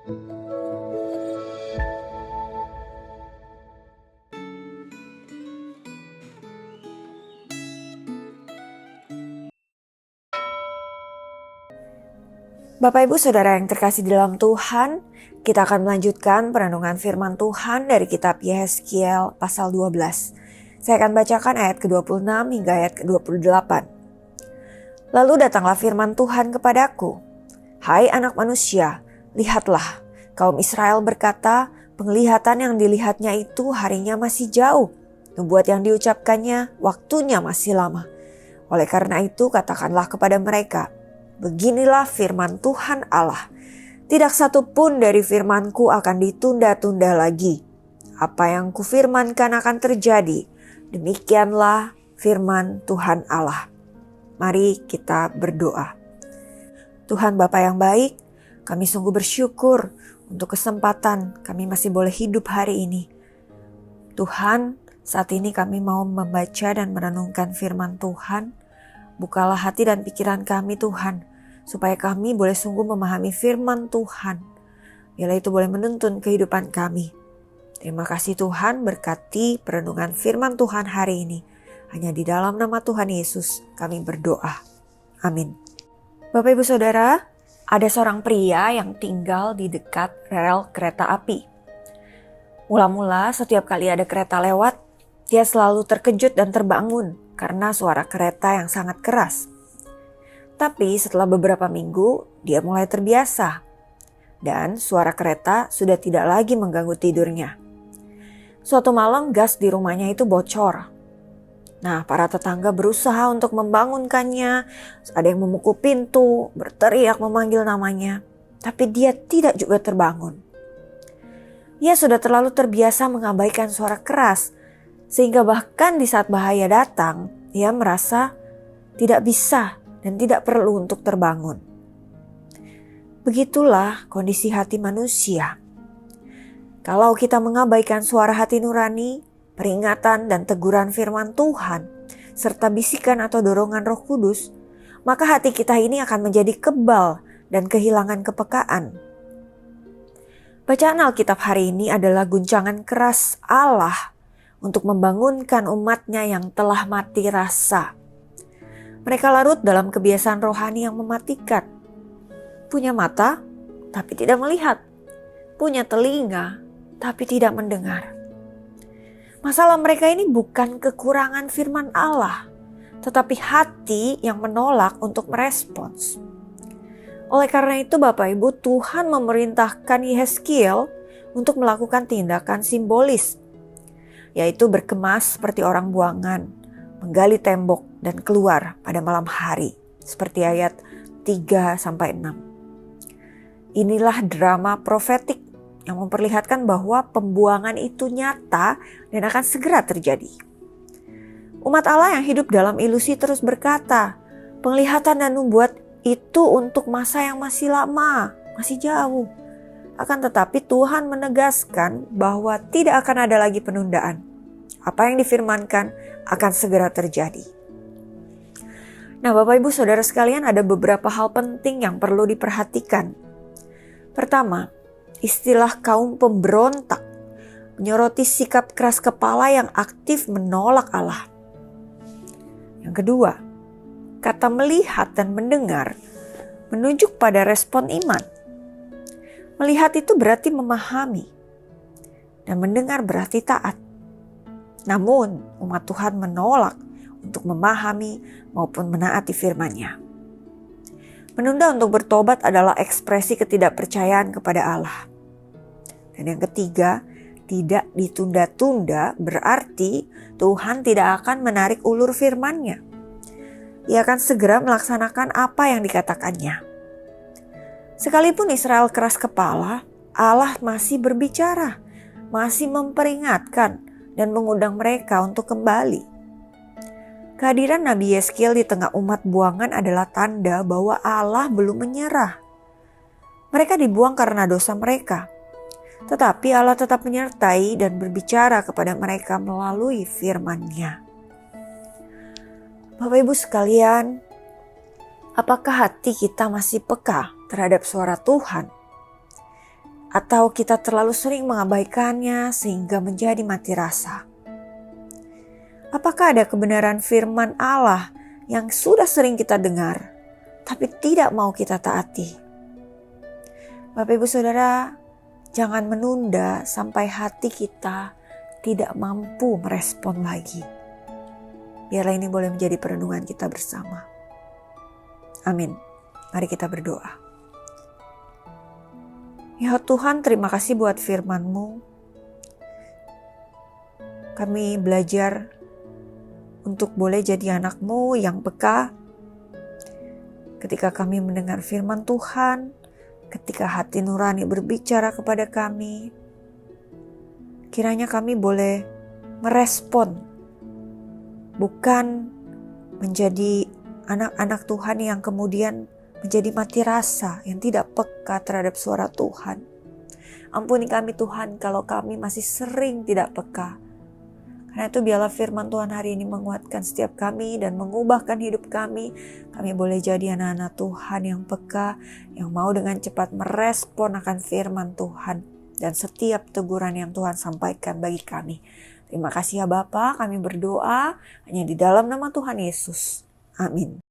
Bapak Ibu Saudara yang terkasih di dalam Tuhan, kita akan melanjutkan perenungan firman Tuhan dari kitab Yehezkiel pasal 12. Saya akan bacakan ayat ke-26 hingga ayat ke-28. Lalu datanglah firman Tuhan kepadaku, "Hai anak manusia, lihatlah, kaum Israel berkata, penglihatan yang dilihatnya itu harinya masih jauh, nubuat yang diucapkannya waktunya masih lama. Oleh karena itu katakanlah kepada mereka, beginilah firman Tuhan Allah, tidak satu pun dari firmanku akan ditunda-tunda lagi. Apa yang kufirmankan akan terjadi, demikianlah firman Tuhan Allah." Mari kita berdoa. Tuhan Bapa yang baik, kami sungguh bersyukur untuk kesempatan kami masih boleh hidup hari ini. Tuhan, saat ini kami mau membaca dan merenungkan firman Tuhan. Bukalah hati dan pikiran kami Tuhan, supaya kami boleh sungguh memahami firman Tuhan. Biarlah itu boleh menuntun kehidupan kami. Terima kasih Tuhan, berkati perenungan firman Tuhan hari ini. Hanya di dalam nama Tuhan Yesus kami berdoa. Amin. Bapak Ibu Saudara, ada seorang pria yang tinggal di dekat rel kereta api. Mula-mula setiap kali ada kereta lewat, dia selalu terkejut dan terbangun karena suara kereta yang sangat keras. Tapi setelah beberapa minggu, dia mulai terbiasa. Dan suara kereta sudah tidak lagi mengganggu tidurnya. Suatu malam gas di rumahnya itu bocor. Nah, para tetangga berusaha untuk membangunkannya. Ada yang memukul pintu, berteriak memanggil namanya. Tapi dia tidak juga terbangun. Ia sudah terlalu terbiasa mengabaikan suara keras. Sehingga bahkan di saat bahaya datang, ia merasa tidak bisa dan tidak perlu untuk terbangun. Begitulah kondisi hati manusia. Kalau kita mengabaikan suara hati nurani, peringatan dan teguran firman Tuhan, serta bisikan atau dorongan Roh Kudus, maka hati kita ini akan menjadi kebal dan kehilangan kepekaan. Bacaan Alkitab hari ini adalah guncangan keras Allah untuk membangunkan umatnya yang telah mati rasa. Mereka larut dalam kebiasaan rohani yang mematikan. Punya mata, tapi tidak melihat. Punya telinga, tapi tidak mendengar. Masalah mereka ini bukan kekurangan firman Allah, tetapi hati yang menolak untuk merespons. Oleh karena itu Bapak Ibu, Tuhan memerintahkan Yehezkiel untuk melakukan tindakan simbolis, yaitu berkemas seperti orang buangan, menggali tembok dan keluar pada malam hari, seperti ayat 3-6. Inilah drama profetik yang memperlihatkan bahwa pembuangan itu nyata dan akan segera terjadi. Umat Allah yang hidup dalam ilusi terus berkata, penglihatan dan nubuat itu untuk masa yang masih lama, masih jauh. Akan tetapi Tuhan menegaskan bahwa tidak akan ada lagi penundaan. Apa yang difirmankan akan segera terjadi. Nah, Bapak Ibu Saudara sekalian, ada beberapa hal penting yang perlu diperhatikan. Pertama, istilah kaum pemberontak menyoroti sikap keras kepala yang aktif menolak Allah. Yang kedua, kata melihat dan mendengar menunjuk pada respon iman. Melihat itu berarti memahami, dan mendengar berarti taat. Namun, umat Tuhan menolak untuk memahami maupun menaati firman-Nya. Menunda untuk bertobat adalah ekspresi ketidakpercayaan kepada Allah. Dan yang ketiga, tidak ditunda-tunda berarti Tuhan tidak akan menarik ulur firman-Nya. Ia akan segera melaksanakan apa yang dikatakannya. Sekalipun Israel keras kepala, Allah masih berbicara, masih memperingatkan dan mengundang mereka untuk kembali. Kehadiran Nabi Yehezkiel di tengah umat buangan adalah tanda bahwa Allah belum menyerah. Mereka dibuang karena dosa mereka. Tetapi Allah tetap menyertai dan berbicara kepada mereka melalui firman-Nya. Bapak Ibu sekalian, apakah hati kita masih peka terhadap suara Tuhan? Atau kita terlalu sering mengabaikannya sehingga menjadi mati rasa? Apakah ada kebenaran firman Allah yang sudah sering kita dengar, tapi tidak mau kita taati? Bapak Ibu Saudara, jangan menunda sampai hati kita tidak mampu merespon lagi. Biarlah ini boleh menjadi perenungan kita bersama. Amin. Mari kita berdoa. Ya Tuhan, terima kasih buat firman-Mu. Kami belajar untuk boleh jadi anak-Mu yang peka. Ketika kami mendengar firman Tuhan, ketika hati nurani berbicara kepada kami, kiranya kami boleh merespon, bukan menjadi anak-anak Tuhan yang kemudian menjadi mati rasa, yang tidak peka terhadap suara Tuhan. Ampuni kami Tuhan kalau kami masih sering tidak peka. Karena itu biarlah firman Tuhan hari ini menguatkan setiap kami dan mengubahkan hidup kami. Kami boleh jadi anak-anak Tuhan yang peka, yang mau dengan cepat merespon akan firman Tuhan dan setiap teguran yang Tuhan sampaikan bagi kami. Terima kasih ya Bapa, kami berdoa hanya di dalam nama Tuhan Yesus. Amin.